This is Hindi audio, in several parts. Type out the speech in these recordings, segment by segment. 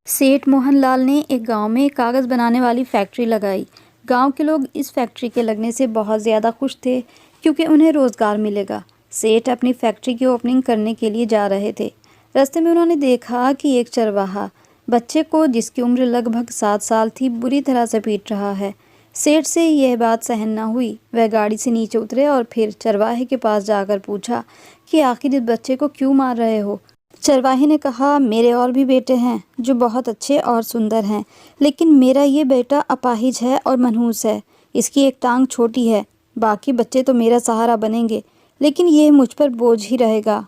सेठ मोहनलाल ने एक गांव में कागज़ बनाने वाली फैक्ट्री लगाई। गांव के लोग इस फैक्ट्री के लगने से बहुत ज़्यादा खुश थे क्योंकि उन्हें रोज़गार मिलेगा। सेठ अपनी फैक्ट्री की ओपनिंग करने के लिए जा रहे थे। रास्ते में उन्होंने देखा कि एक चरवाहा बच्चे को, जिसकी उम्र लगभग 7 साल थी, बुरी तरह से पीट रहा है। सेठ से यह बात सहन न हुई। वह गाड़ी से नीचे उतरे और फिर चरवाहे के पास जाकर पूछा कि आखिर इस बच्चे को क्यों मार रहे हो। चरवाहे ने कहा, मेरे और भी बेटे हैं जो बहुत अच्छे और सुंदर हैं, लेकिन मेरा ये बेटा अपाहिज है और मनहूस है। इसकी एक टांग छोटी है। बाकी बच्चे तो मेरा सहारा बनेंगे, लेकिन यह मुझ पर बोझ ही रहेगा।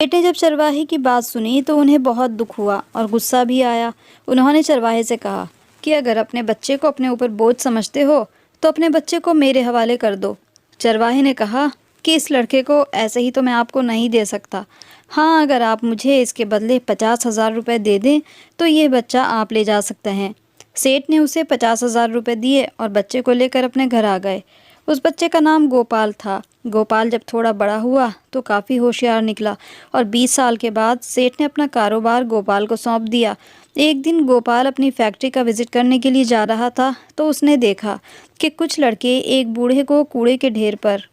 बेटे जब चरवाहे की बात सुनी तो उन्हें बहुत दुख हुआ और गुस्सा भी आया। उन्होंने चरवाहे से कहा कि अगर अपने बच्चे को अपने ऊपर बोझ समझते हो तो अपने बच्चे को मेरे हवाले कर दो। चरवाहे ने कहा कि इस लड़के को ऐसे ही तो मैं आपको नहीं दे सकता। हाँ, अगर आप मुझे इसके बदले 50,000 रुपये दे दें तो ये बच्चा आप ले जा सकते हैं। सेठ ने उसे 50,000 रुपये दिए और बच्चे को लेकर अपने घर आ गए। उस बच्चे का नाम गोपाल था। गोपाल जब थोड़ा बड़ा हुआ तो काफ़ी होशियार निकला और 20 साल के बाद सेठ ने अपना कारोबार गोपाल को सौंप दिया। एक दिन गोपाल अपनी फैक्ट्री का विज़िट करने के लिए जा रहा था तो उसने देखा कि कुछ लड़के एक बूढ़े को कूड़े के ढेर पर।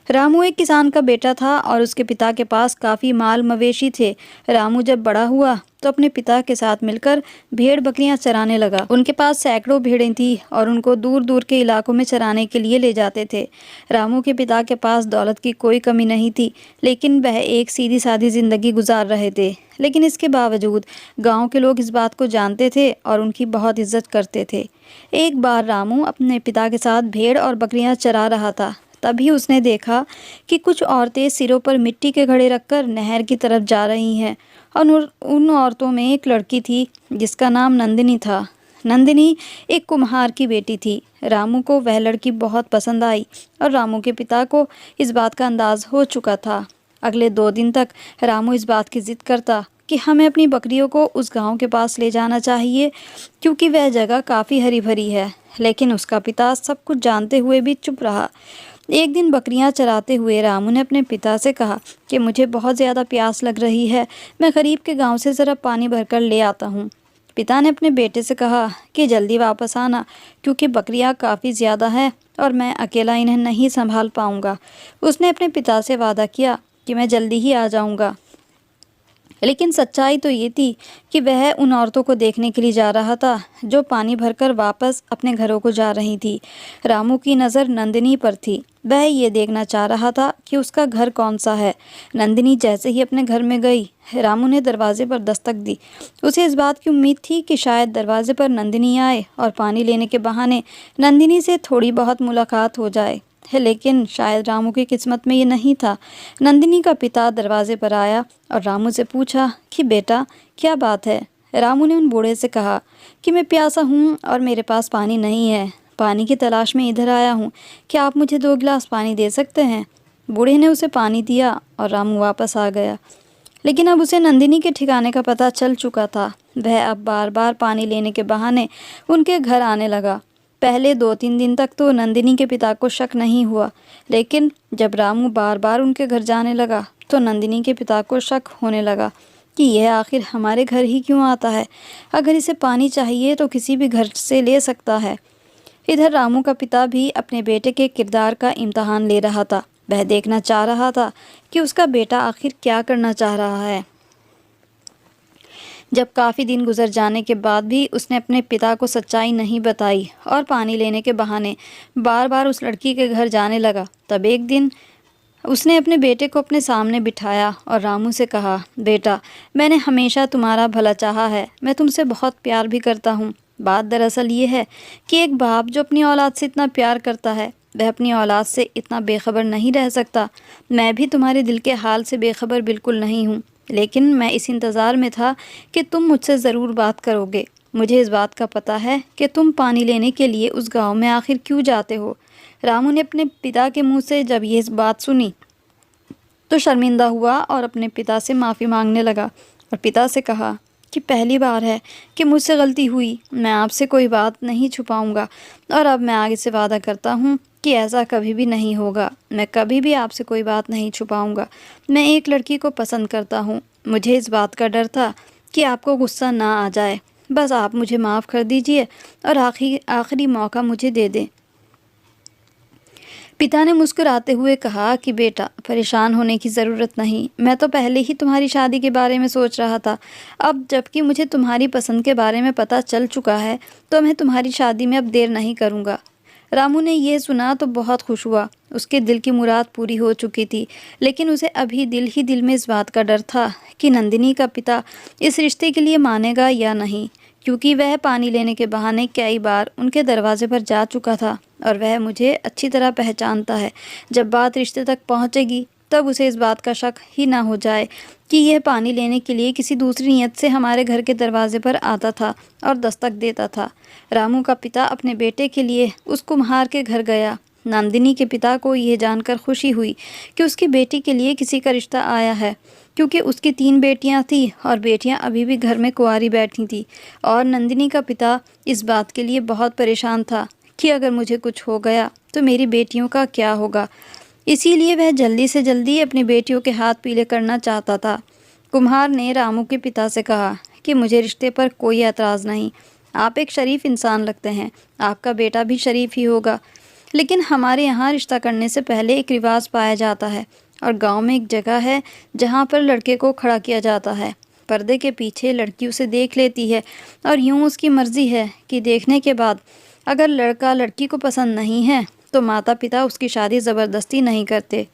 रामू एक किसान का बेटा था और उसके पिता के पास काफ़ी माल मवेशी थे। रामू जब बड़ा हुआ तो अपने पिता के साथ मिलकर भेड़ बकरियां चराने लगा। उनके पास सैकड़ों भेड़ें थी और उनको दूर दूर के इलाकों में चराने के लिए ले जाते थे। रामू के पिता के पास दौलत की कोई कमी नहीं थी, लेकिन वह एक सीधी सादी ज़िंदगी गुजार रहे थे। लेकिन इसके बावजूद गांव के लोग इस बात को जानते थे और उनकी बहुत इज्जत करते थे। एक बार रामू अपने पिता के साथ भेड़ और बकरियां चरा रहा था। तभी उसने देखा कि कुछ औरतें सिरों पर मिट्टी के घड़े रखकर नहर की तरफ जा रही हैं और उन औरतों में एक लड़की थी जिसका नाम नंदिनी था। नंदिनी एक कुम्हार की बेटी थी। रामू को वह लड़की बहुत पसंद आई और रामू के पिता को इस बात का अंदाज हो चुका था। अगले 2 दिन तक रामू इस बात की जिद करता कि हमें अपनी बकरियों को उस गांव के पास ले जाना चाहिए क्योंकि वह जगह काफ़ी हरी भरी है। लेकिन उसका पिता सब कुछ जानते हुए भी चुप रहा। एक दिन बकरियां चराते हुए रामू ने अपने पिता से कहा कि मुझे बहुत ज़्यादा प्यास लग रही है, मैं करीब के गांव से ज़रा पानी भरकर ले आता हूँ। पिता ने अपने बेटे से कहा कि जल्दी वापस आना क्योंकि बकरियां काफ़ी ज़्यादा हैं और मैं अकेला इन्हें नहीं संभाल पाऊँगा। उसने अपने पिता से वादा किया कि मैं जल्दी ही आ जाऊँगा। लेकिन सच्चाई तो ये थी कि वह उन औरतों को देखने के लिए जा रहा था जो पानी भरकर वापस अपने घरों को जा रही थी। रामू की नज़र नंदिनी पर थी। वह ये देखना चाह रहा था कि उसका घर कौन सा है। नंदिनी जैसे ही अपने घर में गई, रामू ने दरवाजे पर दस्तक दी। उसे इस बात की उम्मीद थी कि शायद दरवाजे पर नंदिनी आए और पानी लेने के बहाने नंदिनी से थोड़ी बहुत मुलाकात हो जाए। लेकिन शायद रामू की किस्मत में ये नहीं था। नंदिनी का पिता दरवाजे पर आया और रामू से पूछा कि बेटा, क्या बात है। रामू ने उन बूढ़े से कहा कि मैं प्यासा हूँ और मेरे पास पानी नहीं है। पानी की तलाश में इधर आया हूँ। क्या आप मुझे 2 गिलास पानी दे सकते हैं। बूढ़े ने उसे पानी दिया और रामू वापस आ गया। लेकिन अब उसे नंदिनी के ठिकाने का पता चल चुका था। वह अब बार बार पानी लेने के बहाने उनके घर आने लगा। पहले 2-3 दिन तक तो नंदिनी के पिता को शक नहीं हुआ, लेकिन जब रामू बार बार उनके घर जाने लगा तो नंदिनी के पिता को शक होने लगा कि यह आखिर हमारे घर ही क्यों आता है। अगर इसे पानी चाहिए तो किसी भी घर से ले सकता है। इधर रामू का पिता भी अपने बेटे के किरदार का इम्तहान ले रहा था। वह देखना चाह रहा था कि उसका बेटा आखिर क्या करना चाह रहा है। जब काफ़ी दिन गुजर जाने के बाद भी उसने अपने पिता को सच्चाई नहीं बताई और पानी लेने के बहाने बार बार उस लड़की के घर जाने लगा, तब एक दिन उसने अपने बेटे को अपने सामने बिठाया और रामू से कहा, बेटा, मैंने हमेशा तुम्हारा भला चाहा है। मैं तुमसे बहुत प्यार भी करता हूँ। बात दरअसल ये है कि एक बाप जो अपनी औलाद से इतना प्यार करता है, वह अपनी औलाद से इतना बेखबर नहीं रह सकता। मैं भी तुम्हारे दिल के हाल से बेखबर बिल्कुल नहीं हूँ, लेकिन मैं इस इंतज़ार में था कि तुम मुझसे ज़रूर बात करोगे। मुझे इस बात का पता है कि तुम पानी लेने के लिए उस गांव में आखिर क्यों जाते हो। रामू ने अपने पिता के मुंह से जब ये बात सुनी तो शर्मिंदा हुआ और अपने पिता से माफ़ी मांगने लगा और पिता से कहा कि पहली बार है कि मुझसे गलती हुई। मैं आपसे कोई बात नहीं छुपाऊंगा और अब मैं आगे से वादा करता हूँ कि ऐसा कभी भी नहीं होगा। मैं कभी भी आपसे कोई बात नहीं छुपाऊंगा। मैं एक लड़की को पसंद करता हूँ। मुझे इस बात का डर था कि आपको गुस्सा ना आ जाए। बस आप मुझे माफ़ कर दीजिए और आखिरी मौका मुझे दे दें। पिता ने मुस्कुराते हुए कहा कि बेटा, परेशान होने की ज़रूरत नहीं। मैं तो पहले ही तुम्हारी शादी के बारे में सोच रहा था। अब जबकि मुझे तुम्हारी पसंद के बारे में पता चल चुका है, तो मैं तुम्हारी शादी में अब देर नहीं करूँगा। रामू ने यह सुना तो बहुत खुश हुआ। उसके दिल की मुराद पूरी हो चुकी थी, लेकिन उसे अभी दिल ही दिल में इस बात का डर था कि नंदिनी का पिता इस रिश्ते के लिए मानेगा या नहीं, क्योंकि वह पानी लेने के बहाने कई बार उनके दरवाजे पर जा चुका था और वह मुझे अच्छी तरह पहचानता है। जब बात रिश्ते तक पहुंचेगी, तब उसे इस बात का शक ही ना हो जाए कि यह पानी लेने के लिए किसी दूसरी नीयत से हमारे घर के दरवाजे पर आता था और दस्तक देता था। रामू का पिता अपने बेटे के लिए उस कुम्हार के घर गया। नंदिनी के पिता को यह जानकर खुशी हुई कि उसकी बेटी के लिए किसी का रिश्ता आया है, क्योंकि उसकी 3 बेटियां थीं और बेटियां अभी भी घर में कुंवारी बैठी थीं। और नंदिनी का पिता इस बात के लिए बहुत परेशान था कि अगर मुझे कुछ हो गया तो मेरी बेटियों का क्या होगा। इसीलिए वह जल्दी से जल्दी अपनी बेटियों के हाथ पीले करना चाहता था। कुम्हार ने रामू के पिता से कहा कि मुझे रिश्ते पर कोई एतराज़ नहीं, आप एक शरीफ इंसान लगते हैं, आपका बेटा भी शरीफ ही होगा। लेकिन हमारे यहाँ रिश्ता करने से पहले एक रिवाज पाया जाता है और गांव में एक जगह है जहाँ पर लड़के को खड़ा किया जाता है। पर्दे के पीछे लड़की उसे देख लेती है और यूँ उसकी मर्ज़ी है कि देखने के बाद अगर लड़का लड़की को पसंद नहीं है तो माता पिता उसकी शादी ज़बरदस्ती नहीं करते।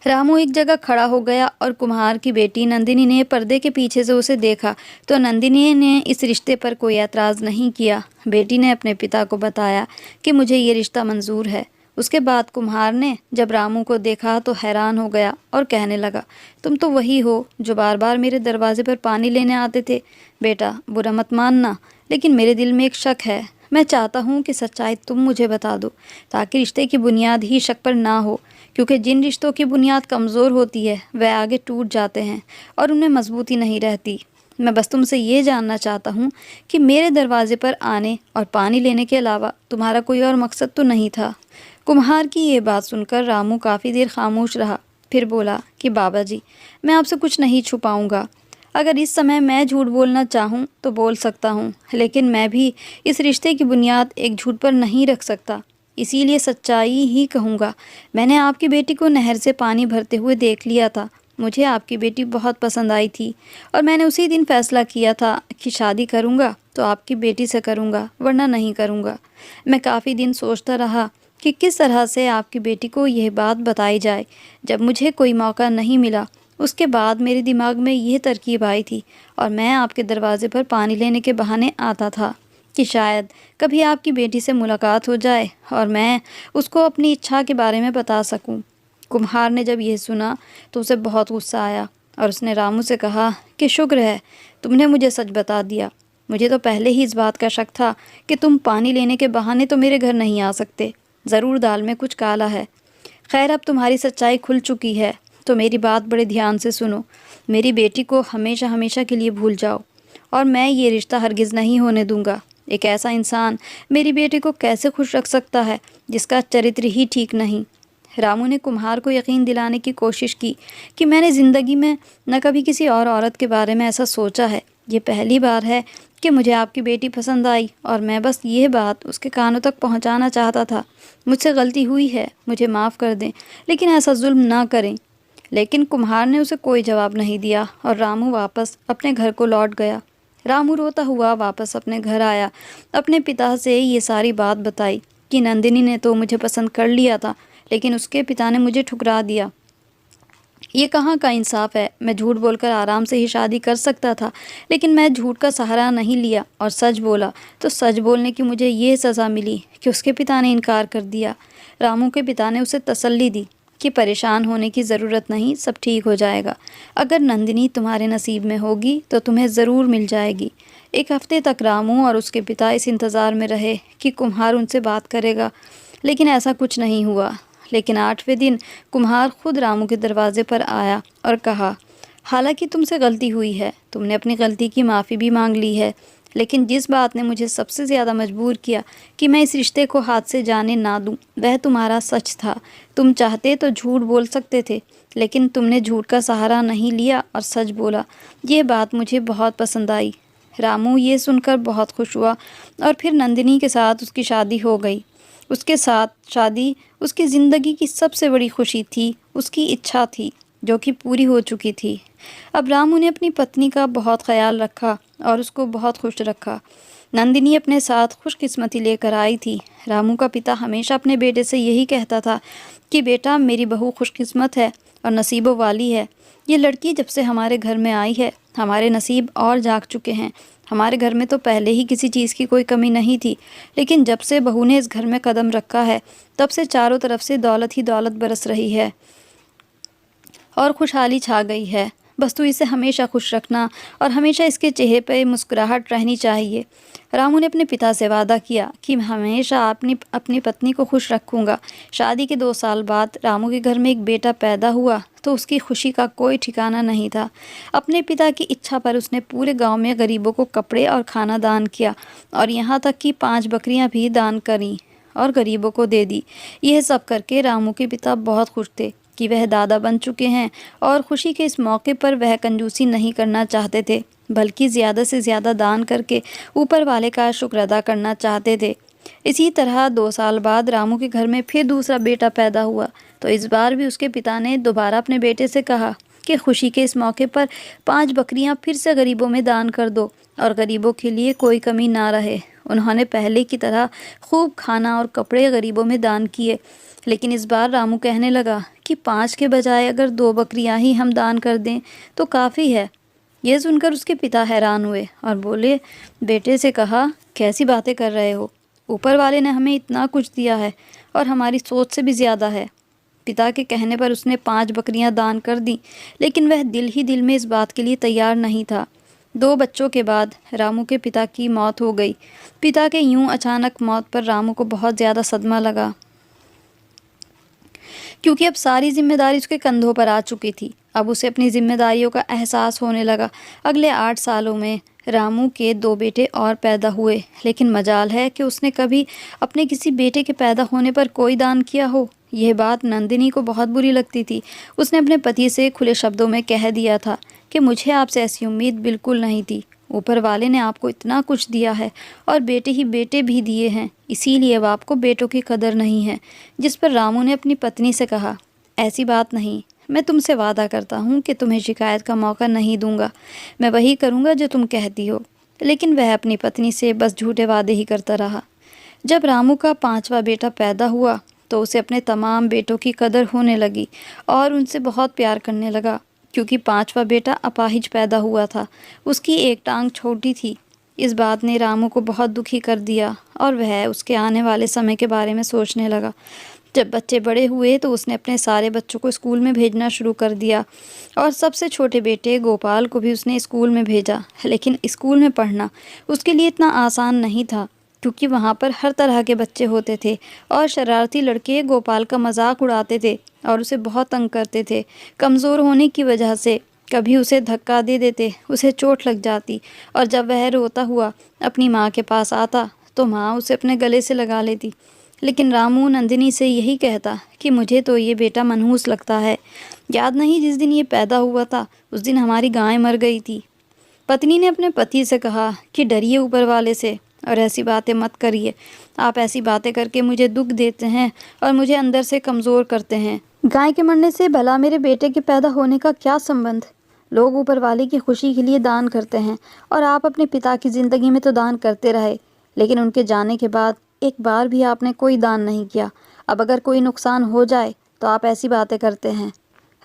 रामू एक जगह खड़ा हो गया और कुम्हार की बेटी नंदिनी ने पर्दे के पीछे से उसे देखा तो नंदिनी ने इस रिश्ते पर कोई एतराज़ नहीं किया। बेटी ने अपने पिता को बताया कि मुझे ये रिश्ता मंजूर है। उसके बाद कुम्हार ने जब रामू को देखा तो हैरान हो गया और कहने लगा, तुम तो वही हो जो बार बार मेरे दरवाजे पर पानी लेने आते थे। बेटा, बुरा मत मानना, लेकिन मेरे दिल में एक शक है। मैं चाहता हूँ कि सच्चाई तुम मुझे बता दो, ताकि रिश्ते की बुनियाद ही शक पर ना हो, क्योंकि जिन रिश्तों की बुनियाद कमज़ोर होती है वह आगे टूट जाते हैं और उनमें मजबूती नहीं रहती। मैं बस तुमसे ये जानना चाहता हूँ कि मेरे दरवाजे पर आने और पानी लेने के अलावा तुम्हारा कोई और मकसद तो नहीं था। कुम्हार की ये बात सुनकर रामू काफ़ी देर खामोश रहा, फिर बोला कि बाबा जी, मैं आपसे कुछ नहीं छुपाऊँगा। अगर इस समय मैं झूठ बोलना चाहूँ तो बोल सकता हूँ, लेकिन मैं भी इस रिश्ते की बुनियाद एक झूठ पर नहीं रख सकता, इसीलिए सच्चाई ही कहूँगा। मैंने आपकी बेटी को नहर से पानी भरते हुए देख लिया था। मुझे आपकी बेटी बहुत पसंद आई थी और मैंने उसी दिन फैसला किया था कि शादी करूँगा तो आपकी बेटी से करूँगा, वरना नहीं करूँगा। मैं काफ़ी दिन सोचता रहा कि किस तरह से आपकी बेटी को यह बात बताई जाए। जब मुझे कोई मौका नहीं मिला, उसके बाद मेरे दिमाग में यह तरकीब आई थी और मैं आपके दरवाजे पर पानी लेने के बहाने आता था कि शायद कभी आपकी बेटी से मुलाकात हो जाए और मैं उसको अपनी इच्छा के बारे में बता सकूं। कुम्हार ने जब यह सुना तो उसे बहुत गुस्सा आया और उसने रामू से कहा कि शुक्र है तुमने मुझे सच बता दिया। मुझे तो पहले ही इस बात का शक था कि तुम पानी लेने के बहाने तो मेरे घर नहीं आ सकते। ज़रूर दाल में कुछ काला है। खैर, अब तुम्हारी सच्चाई खुल चुकी है तो मेरी बात बड़े ध्यान से सुनो। मेरी बेटी को हमेशा हमेशा के लिए भूल जाओ और मैं ये रिश्ता हरगिज़ नहीं होने दूंगा। एक ऐसा इंसान मेरी बेटी को कैसे खुश रख सकता है जिसका चरित्र ही ठीक नहीं। रामू ने कुम्हार को यकीन दिलाने की कोशिश की कि मैंने ज़िंदगी में न कभी किसी और औरत के बारे में ऐसा सोचा है। ये पहली बार है कि मुझे आपकी बेटी पसंद आई और मैं बस ये बात उसके कानों तक पहुंचाना चाहता था। मुझसे गलती हुई है, मुझे माफ़ कर दें, लेकिन ऐसा जुल्म ना करें। लेकिन कुम्हार ने उसे कोई जवाब नहीं दिया और रामू वापस अपने घर को लौट गया। रामू रोता हुआ वापस अपने घर आया, अपने पिता से ये सारी बात बताई कि नंदिनी ने तो मुझे पसंद कर लिया था, लेकिन उसके पिता ने मुझे ठुकरा दिया। ये कहाँ का इंसाफ है। मैं झूठ बोलकर आराम से ही शादी कर सकता था, लेकिन मैं झूठ का सहारा नहीं लिया और सच बोला, तो सच बोलने की मुझे ये सज़ा मिली कि उसके पिता ने इनकार कर दिया। रामू के पिता ने उसे तसल्ली दी कि परेशान होने की ज़रूरत नहीं, सब ठीक हो जाएगा। अगर नंदिनी तुम्हारे नसीब में होगी तो तुम्हें ज़रूर मिल जाएगी। एक हफ्ते तक रामू और उसके पिता इस इंतज़ार में रहे कि कुम्हार उनसे बात करेगा, लेकिन ऐसा कुछ नहीं हुआ। लेकिन 8वें दिन कुम्हार खुद रामू के दरवाजे पर आया और कहा, हालांकि तुमसे गलती हुई है, तुमने अपनी गलती की माफ़ी भी मांग ली है, लेकिन जिस बात ने मुझे सबसे ज़्यादा मजबूर किया कि मैं इस रिश्ते को हाथ से जाने ना दूं, वह तुम्हारा सच था। तुम चाहते तो झूठ बोल सकते थे, लेकिन तुमने झूठ का सहारा नहीं लिया और सच बोला। ये बात मुझे बहुत पसंद आई। रामू ये सुनकर बहुत खुश हुआ और फिर नंदिनी के साथ उसकी शादी हो गई। उसके साथ शादी उसकी ज़िंदगी की सबसे बड़ी खुशी थी, उसकी इच्छा थी जो कि पूरी हो चुकी थी। अब रामू ने अपनी पत्नी का बहुत ख्याल रखा और उसको बहुत खुश रखा। नंदिनी अपने साथ खुशकिस्मती लेकर आई थी। रामू का पिता हमेशा अपने बेटे से यही कहता था कि बेटा, मेरी बहू खुशकिस्मत है और नसीबों वाली है। ये लड़की जब से हमारे घर में आई है, हमारे नसीब और जाग चुके हैं। हमारे घर में तो पहले ही किसी चीज़ की कोई कमी नहीं थी, लेकिन जब से बहू ने इस घर में कदम रखा है, तब से चारों तरफ से दौलत ही दौलत बरस रही है और खुशहाली छा गई है। बस तू इसे हमेशा खुश रखना और हमेशा इसके चेहरे पर मुस्कुराहट रहनी चाहिए। रामू ने अपने पिता से वादा किया कि मैं हमेशा अपनी पत्नी को खुश रखूंगा। शादी के 2 साल बाद रामू के घर में एक बेटा पैदा हुआ तो उसकी खुशी का कोई ठिकाना नहीं था। अपने पिता की इच्छा पर उसने पूरे गांव में गरीबों को कपड़े और खाना दान किया और यहाँ तक कि 5 बकरियां भी दान करी और गरीबों को दे दी। यह सब करके रामू के पिता बहुत खुश थे कि वह दादा बन चुके हैं और खुशी के इस मौके पर वह कंजूसी नहीं करना चाहते थे, बल्कि ज़्यादा से ज़्यादा दान करके ऊपर वाले का शुक्र अदा करना चाहते थे। इसी तरह 2 साल बाद रामू के घर में फिर दूसरा बेटा पैदा हुआ तो इस बार भी उसके पिता ने दोबारा अपने बेटे से कहा कि खुशी के इस मौके पर 5 बकरियां फिर से गरीबों में दान कर दो और गरीबों के लिए कोई कमी ना रहे। उन्होंने पहले की तरह खूब खाना और कपड़े गरीबों में दान किए, लेकिन इस बार रामू कहने लगा कि 5 के बजाय अगर 2 बकरियां ही हम दान कर दें तो काफ़ी है। यह सुनकर उसके पिता हैरान हुए और बोले, बेटे से कहा, कैसी बातें कर रहे हो? ऊपर वाले ने हमें इतना कुछ दिया है और हमारी सोच से भी ज़्यादा है। पिता के कहने पर उसने 5 बकरियां दान कर दी, लेकिन वह दिल ही दिल में इस बात के लिए तैयार नहीं था। 2 बच्चों के बाद रामू के पिता की मौत हो गई। पिता के यूं अचानक मौत पर रामू को बहुत ज़्यादा सदमा लगा, क्योंकि अब सारी जिम्मेदारी उसके कंधों पर आ चुकी थी। अब उसे अपनी जिम्मेदारियों का एहसास होने लगा। अगले 8 सालों में रामू के 2 बेटे और पैदा हुए, लेकिन मजाल है कि उसने कभी अपने किसी बेटे के पैदा होने पर कोई दान किया हो। यह बात नंदिनी को बहुत बुरी लगती थी। उसने अपने पति से खुले शब्दों में कह दिया था कि मुझे आपसे ऐसी उम्मीद बिल्कुल नहीं थी। ऊपर वाले ने आपको इतना कुछ दिया है और बेटे ही बेटे भी दिए हैं, इसीलिए अब आपको बेटों की कदर नहीं है। जिस पर रामू ने अपनी पत्नी से कहा, ऐसी बात नहीं, मैं तुमसे वादा करता हूँ कि तुम्हें शिकायत का मौका नहीं दूंगा। मैं वही करूँगा जो तुम कहती हो। लेकिन वह अपनी पत्नी से बस झूठे वादे ही करता रहा। जब रामू का 5वां बेटा पैदा हुआ तो उसे अपने तमाम बेटों की कदर होने लगी और उनसे बहुत प्यार करने लगा, क्योंकि 5वां बेटा अपाहिज पैदा हुआ था। उसकी एक टांग छोटी थी। इस बात ने रामू को बहुत दुखी कर दिया और वह उसके आने वाले समय के बारे में सोचने लगा। जब बच्चे बड़े हुए तो उसने अपने सारे बच्चों को स्कूल में भेजना शुरू कर दिया और सबसे छोटे बेटे गोपाल को भी उसने स्कूल में भेजा। लेकिन स्कूल में पढ़ना उसके लिए इतना आसान नहीं था, क्योंकि वहाँ पर हर तरह के बच्चे होते थे और शरारती लड़के गोपाल का मजाक उड़ाते थे और उसे बहुत तंग करते थे। कमज़ोर होने की वजह से कभी उसे धक्का दे देते, उसे चोट लग जाती और जब वह रोता हुआ अपनी माँ के पास आता तो माँ उसे अपने गले से लगा लेती। लेकिन रामू नंदिनी से यही कहता कि मुझे तो ये बेटा मनहूस लगता है। याद नहीं, जिस दिन ये पैदा हुआ था उस दिन हमारी गाय मर गई थी। पत्नी ने अपने पति से कहा कि डरिए ऊपर वाले से और ऐसी बातें मत करिए। आप ऐसी बातें करके मुझे दुख देते हैं और मुझे अंदर से कमज़ोर करते हैं। गाय के मरने से भला मेरे बेटे के पैदा होने का क्या संबंध? लोग ऊपर वाले की खुशी के लिए दान करते हैं और आप अपने पिता की ज़िंदगी में तो दान करते रहे, लेकिन उनके जाने के बाद एक बार भी आपने कोई दान नहीं किया। अब अगर कोई नुकसान हो जाए तो आप ऐसी बातें करते हैं।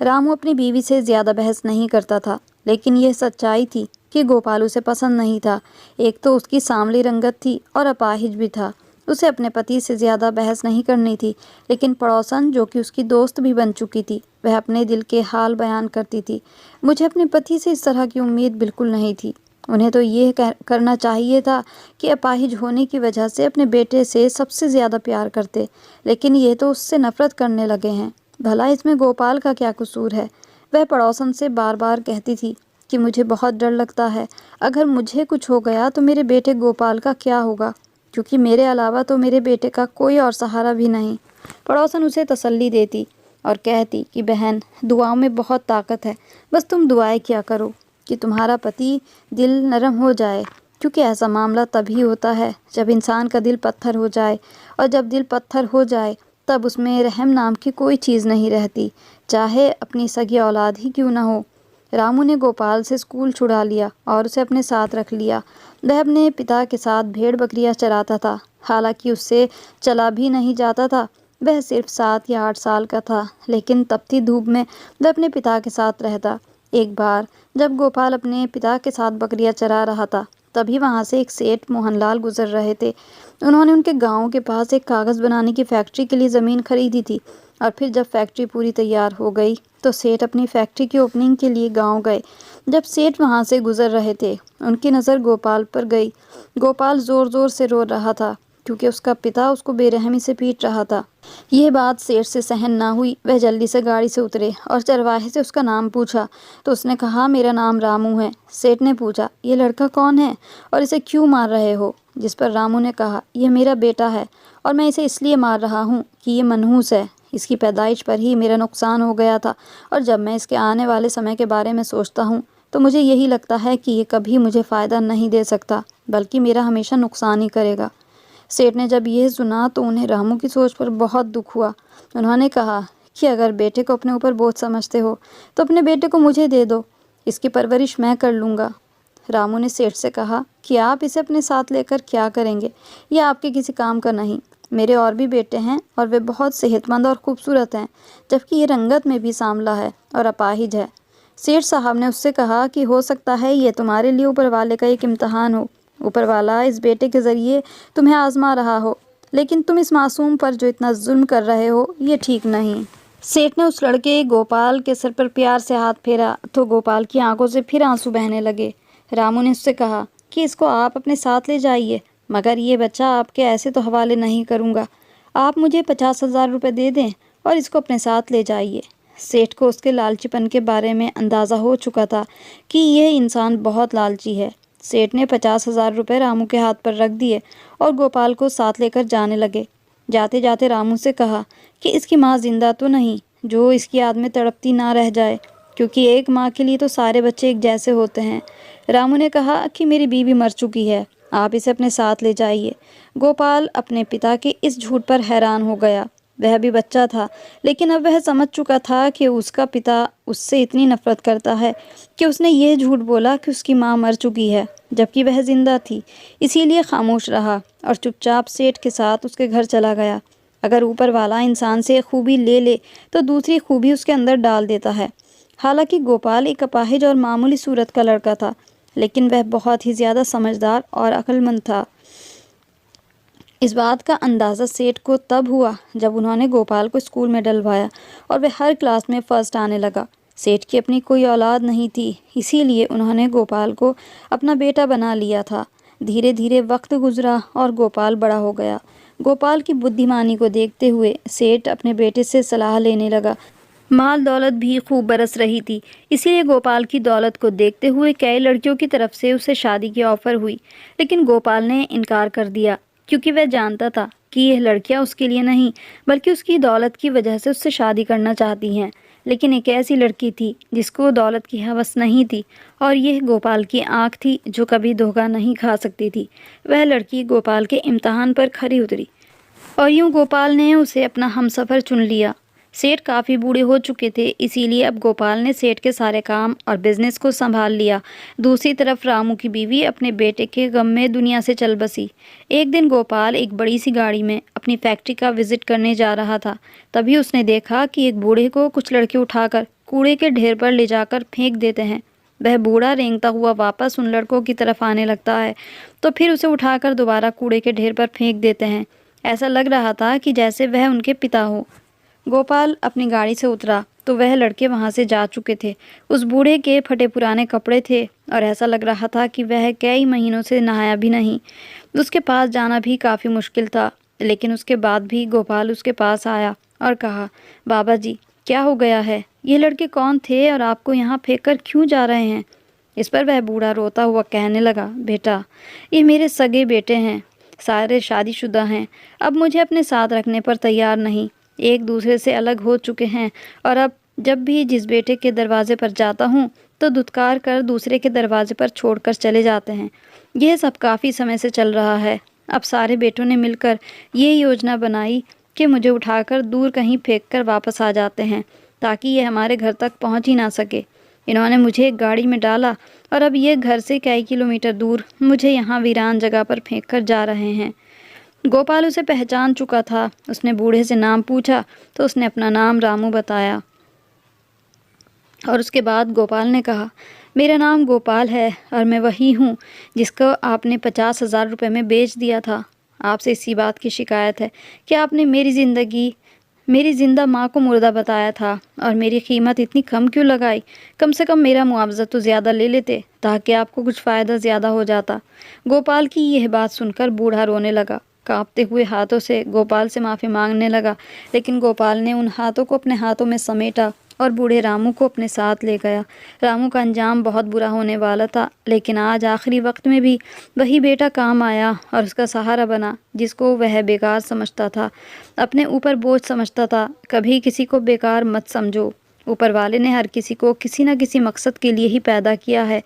रामू अपनी बीवी से ज़्यादा बहस नहीं करता था, लेकिन यह सच्चाई थी कि गोपाल उसे पसंद नहीं था। एक तो उसकी सांवली रंगत थी और अपाहिज भी था। उसे अपने पति से ज़्यादा बहस नहीं करनी थी, लेकिन पड़ोसन जो कि उसकी दोस्त भी बन चुकी थी, वह अपने दिल के हाल बयान करती थी। मुझे अपने पति से इस तरह की उम्मीद बिल्कुल नहीं थी। उन्हें तो ये करना चाहिए था कि अपाहिज होने की वजह से अपने बेटे से सबसे ज़्यादा प्यार करते, लेकिन ये तो उससे नफ़रत करने लगे हैं। भला इसमें गोपाल का क्या कसूर है? वह पड़ोसन से बार बार कहती थी कि मुझे बहुत डर लगता है, अगर मुझे कुछ हो गया तो मेरे बेटे गोपाल का क्या होगा, क्योंकि मेरे अलावा तो मेरे बेटे का कोई और सहारा भी नहीं। पड़ोसन उसे तसल्ली देती और कहती कि बहन, दुआओं में बहुत ताकत है, बस तुम दुआएं किया करो कि तुम्हारा पति दिल नरम हो जाए, क्योंकि ऐसा मामला तभी होता है जब इंसान का दिल पत्थर हो जाए, और जब दिल पत्थर हो जाए तब उसमें रहम नाम की कोई चीज़ नहीं रहती, चाहे अपनी सगी औलाद ही क्यों ना हो। रामू ने गोपाल से स्कूल छुड़ा लिया और उसे अपने साथ रख लिया। वह अपने पिता के साथ भेड़ बकरियां चराता था, हालांकि उससे चला भी नहीं जाता था। वह सिर्फ 7 या 8 साल का था, लेकिन तपती धूप में वह अपने पिता के साथ रहता। एक बार जब गोपाल अपने पिता के साथ बकरियां चरा रहा था, तभी वहां से एक सेठ मोहनलाल गुजर रहे थे। उन्होंने उनके गांव के पास एक कागज़ बनाने की फैक्ट्री के लिए ज़मीन खरीदी थी, और फिर जब फैक्ट्री पूरी तैयार हो गई तो सेठ अपनी फैक्ट्री की ओपनिंग के लिए गांव गए। जब सेठ वहां से गुजर रहे थे, उनकी नज़र गोपाल पर गई। गोपाल ज़ोर ज़ोर से रो रहा था, क्योंकि उसका पिता उसको बेरहमी से पीट रहा था। यह बात सेठ से सहन ना हुई। वह जल्दी से गाड़ी से उतरे और चरवाहे से उसका नाम पूछा, तो उसने कहा, मेरा नाम रामू है। सेठ ने पूछा, ये लड़का कौन है और इसे क्यों मार रहे हो? जिस पर रामू ने कहा, यह मेरा बेटा है और मैं इसे इसलिए मार रहा हूँ कि ये मनहूस है। इसकी पैदाइश पर ही मेरा नुकसान हो गया था, और जब मैं इसके आने वाले समय के बारे में सोचता हूँ तो मुझे यही लगता है कि ये कभी मुझे फ़ायदा नहीं दे सकता, बल्कि मेरा हमेशा नुकसान ही करेगा। सेठ ने जब यह सुना तो उन्हें रामू की सोच पर बहुत दुख हुआ। उन्होंने कहा कि अगर बेटे को अपने ऊपर बोझ समझते हो तो अपने बेटे को मुझे दे दो, इसकी परवरिश मैं कर लूँगा। रामू ने सेठ से कहा कि आप इसे अपने साथ लेकर क्या करेंगे, यह आपके किसी काम का नहीं। मेरे और भी बेटे हैं और वे बहुत सेहतमंद और खूबसूरत हैं, जबकि ये रंगत में भी सांवला है और अपाहिज है। सेठ साहब ने उससे कहा कि हो सकता है ये तुम्हारे लिए ऊपर वाले का एक इम्तहान हो। ऊपर वाला इस बेटे के ज़रिए तुम्हें आजमा रहा हो, लेकिन तुम इस मासूम पर जो इतना जुल्म कर रहे हो, ये ठीक नहीं। सेठ ने उस लड़के गोपाल के सर पर प्यार से हाथ फेरा तो गोपाल की आंखों से फिर आंसू बहने लगे। रामू ने उससे कहा कि इसको आप अपने साथ ले जाइए, मगर ये बच्चा आपके ऐसे तो हवाले नहीं करूँगा। आप मुझे 50,000 रुपये दे दें और इसको अपने साथ ले जाइए। सेठ को उसके लालचीपन के बारे में अंदाज़ा हो चुका था कि यह इंसान बहुत लालची है। सेठ ने 50,000 रुपये रामू के हाथ पर रख दिए और गोपाल को साथ लेकर जाने लगे। जाते जाते रामू से कहा कि इसकी माँ जिंदा तो नहीं, जो इसकी याद में तड़पती ना रह जाए, क्योंकि एक माँ के लिए तो सारे बच्चे एक जैसे होते हैं। रामू ने कहा कि मेरी बीवी मर चुकी है, आप इसे अपने साथ ले जाइए। गोपाल अपने पिता के इस झूठ पर हैरान हो गया। वह भी बच्चा था, लेकिन अब वह समझ चुका था कि उसका पिता उससे इतनी नफरत करता है कि उसने यह झूठ बोला कि उसकी माँ मर चुकी है, जबकि वह जिंदा थी। इसीलिए खामोश रहा और चुपचाप सेठ के साथ उसके घर चला गया। अगर ऊपर वाला इंसान से खूबी ले ले तो दूसरी खूबी उसके अंदर डाल देता है। हालांकि गोपाल एक अपाहिज और मामूली सूरत का लड़का था, लेकिन वह बहुत ही ज़्यादा समझदार और अक्लमंद था। इस बात का अंदाज़ा सेठ को तब हुआ जब उन्होंने गोपाल को स्कूल में डलवाया और वह हर क्लास में फ़र्स्ट आने लगा। सेठ की अपनी कोई औलाद नहीं थी, इसीलिए उन्होंने गोपाल को अपना बेटा बना लिया था। धीरे धीरे वक्त गुजरा और गोपाल बड़ा हो गया। गोपाल की बुद्धिमानी को देखते हुए सेठ अपने बेटे से सलाह लेने लगा। माल दौलत भी खूब बरस रही थी, इसीलिए गोपाल की दौलत को देखते हुए कई लड़कियों की तरफ से उसे शादी की ऑफ़र हुई, लेकिन गोपाल ने इनकार कर दिया, क्योंकि वह जानता था कि यह लड़कियां उसके लिए नहीं, बल्कि उसकी दौलत की वजह से उससे शादी करना चाहती हैं। लेकिन एक ऐसी लड़की थी जिसको दौलत की हवस नहीं थी, और यह गोपाल की आँख थी जो कभी धोखा नहीं खा सकती थी। वह लड़की गोपाल के इम्तहान पर खरी उतरी और यूं गोपाल ने उसे अपना हमसफ़र चुन लिया। सेठ काफ़ी बूढ़े हो चुके थे, इसीलिए अब गोपाल ने सेठ के सारे काम और बिजनेस को संभाल लिया। दूसरी तरफ रामू की बीवी अपने बेटे के गम में दुनिया से चल बसी। एक दिन गोपाल एक बड़ी सी गाड़ी में अपनी फैक्ट्री का विजिट करने जा रहा था। तभी उसने देखा कि एक बूढ़े को कुछ लड़के उठाकर कूड़े के ढेर पर ले जाकर फेंक देते हैं। वह बूढ़ा रेंगता हुआ वापस उन लड़कों की तरफ आने लगता है, तो फिर उसे उठाकर दोबारा कूड़े के ढेर पर फेंक देते हैं। ऐसा लग रहा था कि जैसे वह उनके पिता हो। गोपाल अपनी गाड़ी से उतरा तो वह लड़के वहां से जा चुके थे। उस बूढ़े के फटे पुराने कपड़े थे और ऐसा लग रहा था कि वह कई महीनों से नहाया भी नहीं। उसके पास जाना भी काफ़ी मुश्किल था, लेकिन उसके बाद भी गोपाल उसके पास आया और कहा, बाबा जी, क्या हो गया है? ये लड़के कौन थे और आपको यहाँ फेंक कर क्यों जा रहे हैं? इस पर वह बूढ़ा रोता हुआ कहने लगा, बेटा, ये मेरे सगे बेटे हैं, सारे शादीशुदा हैं, अब मुझे अपने साथ रखने पर तैयार नहीं। एक दूसरे से अलग हो चुके हैं और अब जब भी जिस बेटे के दरवाजे पर जाता हूँ तो धुतकार कर दूसरे के दरवाजे पर छोड़कर चले जाते हैं। यह सब काफ़ी समय से चल रहा है। अब सारे बेटों ने मिलकर ये योजना बनाई कि मुझे उठाकर दूर कहीं फेंक कर वापस आ जाते हैं ताकि ये हमारे घर तक पहुंच ही ना सके। इन्होंने मुझे एक गाड़ी में डाला और अब ये घर से कई किलोमीटर दूर मुझे यहाँ वीरान जगह पर फेंक कर जा रहे हैं। गोपाल उसे पहचान चुका था। उसने बूढ़े से नाम पूछा तो उसने अपना नाम रामू बताया और उसके बाद गोपाल ने कहा, मेरा नाम गोपाल है और मैं वही हूँ जिसको आपने 50,000 रुपये में बेच दिया था। आपसे इसी बात की शिकायत है कि आपने मेरी ज़िंदा माँ को मुर्दा बताया था और मेरी कीमत इतनी कम क्यों लगाई। कम से कम मेरा मुआवजा तो ज़्यादा ले लेते ताकि आपको कुछ फ़ायदा ज़्यादा हो जाता। गोपाल की यह बात सुनकर बूढ़ा रोने लगा। कांपते हुए हाथों से गोपाल से माफ़ी मांगने लगा, लेकिन गोपाल ने उन हाथों को अपने हाथों में समेटा और बूढ़े रामू को अपने साथ ले गया। रामू का अंजाम बहुत बुरा होने वाला था, लेकिन आज आखिरी वक्त में भी वही बेटा काम आया और उसका सहारा बना जिसको वह बेकार समझता था, अपने ऊपर बोझ समझता था। कभी किसी को बेकार मत समझो। ऊपर वाले ने हर किसी को किसी न किसी मकसद के लिए ही पैदा किया है।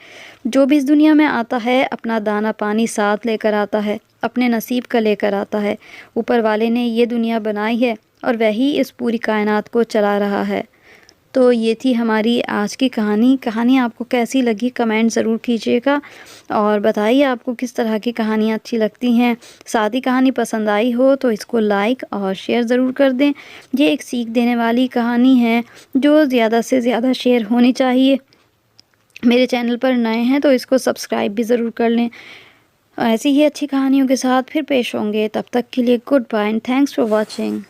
जो भी इस दुनिया में आता है अपना दाना पानी साथ लेकर आता है, अपने नसीब का लेकर आता है। ऊपर वाले ने ये दुनिया बनाई है और वही इस पूरी कायनात को चला रहा है। तो ये थी हमारी आज की कहानी आपको कैसी लगी कमेंट ज़रूर कीजिएगा और बताइए आपको किस तरह की कहानियाँ अच्छी लगती हैं। साथ ही कहानी पसंद आई हो तो इसको लाइक और शेयर ज़रूर कर दें। ये एक सीख देने वाली कहानी है जो ज़्यादा से ज़्यादा शेयर होनी चाहिए। मेरे चैनल पर नए हैं तो इसको सब्सक्राइब भी ज़रूर कर लें। ऐसी ही अच्छी कहानियों के साथ फिर पेश होंगे। तब तक के लिए goodbye and thanks for watching.